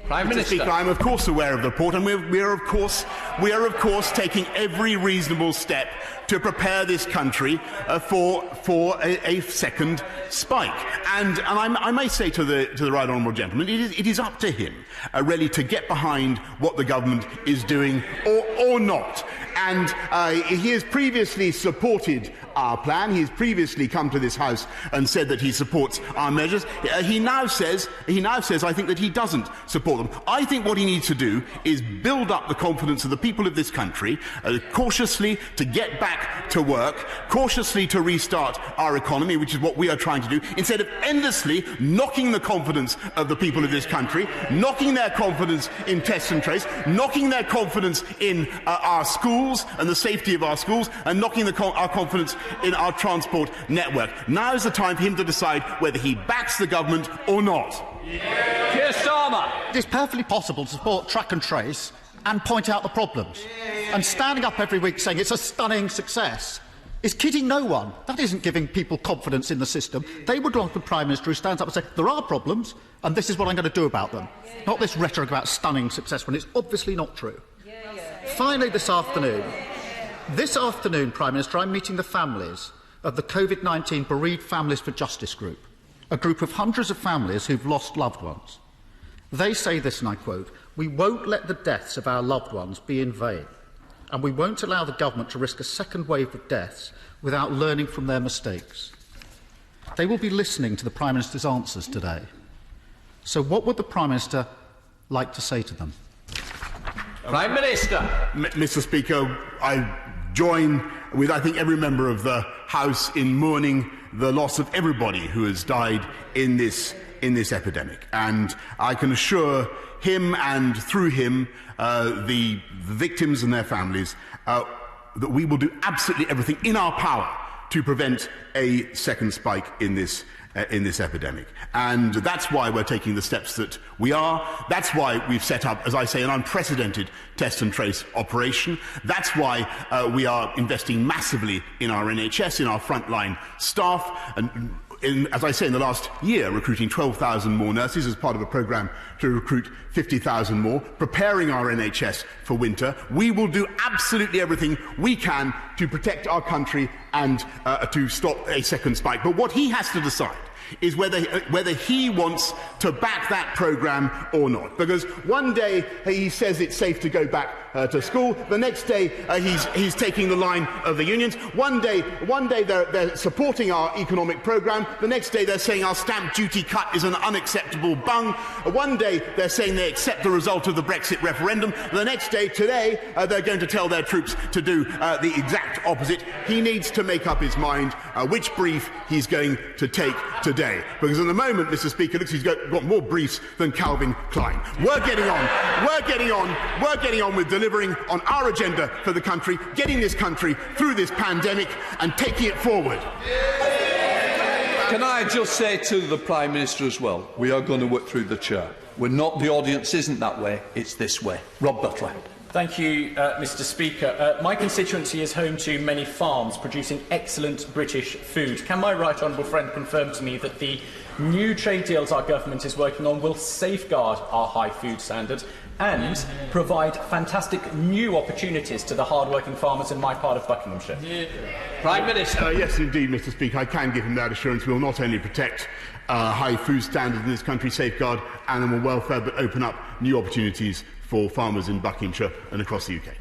Prime Minister. Mr. Speaker, I'm of course aware of the report, and we are of course taking every reasonable step to prepare this country for a second spike. And I may say to the right honourable gentleman, it is up to him really to get behind what the government is doing or not. And he has previously supported our plan. He has previously come to this House and said that he supports our measures. He now says, I think, that he doesn't support them. I think what he needs to do is build up the confidence of the people of this country, cautiously to get back to work, cautiously to restart our economy, which is what we are trying to do, instead of endlessly knocking the confidence of the people of this country, knocking their confidence in test and trace, knocking their confidence in our schools and the safety of our schools, and knocking our confidence in our transport network. Now is the time for him to decide whether he backs the government or not. Keir Starmer. It is perfectly possible to support track and trace and point out the problems. And standing up every week saying it's a stunning success is kidding no one. That isn't giving people confidence in the system. They would like the Prime Minister who stands up and says, there are problems, and this is what I'm going to do about them. Not this rhetoric about stunning success when it's obviously not true. Finally, this afternoon, Prime Minister, I'm meeting the families of the COVID-19 Bereaved Families for Justice group, a group of hundreds of families who've lost loved ones. They say this, and I quote, "We won't let the deaths of our loved ones be in vain, and we won't allow the government to risk a second wave of deaths without learning from their mistakes." They will be listening to the Prime Minister's answers today. So what would the Prime Minister like to say to them? Prime Minister. Mr. Speaker, I join with, I think, every member of the House in mourning the loss of everybody who has died in this epidemic. And I can assure him and, through him, the victims and their families that we will do absolutely everything in our power to prevent a second spike in this epidemic. And that's why we're taking the steps that we are. That's why we've set up, as I say, an unprecedented test and trace operation. That's why we are investing massively in our NHS, in our frontline staff, and as I say, in the last year, recruiting 12,000 more nurses as part of a programme to recruit 50,000 more, preparing our NHS for winter. We will do absolutely everything we can to protect our country and to stop a second spike. But what he has to decide is whether he wants to back that programme or not. Because one day he says it's safe to go back to school, the next day he's taking the line of the unions. One day they're supporting our economic programme, the next day they're saying our stamp duty cut is an unacceptable bung. One day they're saying they accept the result of the Brexit referendum, the next day, today, they're going to tell their troops to do the exact opposite. He needs to make up his mind which brief he's going to take today. Because at the moment, Mr. Speaker, looks he's got more briefs than Calvin Klein. We're getting on with delivering on our agenda for the country, getting this country through this pandemic and taking it forward. Can I just say to the Prime Minister as well, we are going to work through the chair. We're not, the audience isn't that way, it's this way. Rob Butler. Thank you, Mr. Speaker. My constituency is home to many farms producing excellent British food. Can my right honourable friend confirm to me that the new trade deals our government is working on will safeguard our high food standards and provide fantastic new opportunities to the hard-working farmers in my part of Buckinghamshire? Prime Minister. Yes, indeed, Mr. Speaker. I can give him that assurance. We will not only protect high food standards in this country, safeguard animal welfare, but open up new opportunities for farmers in Buckinghamshire and across the UK.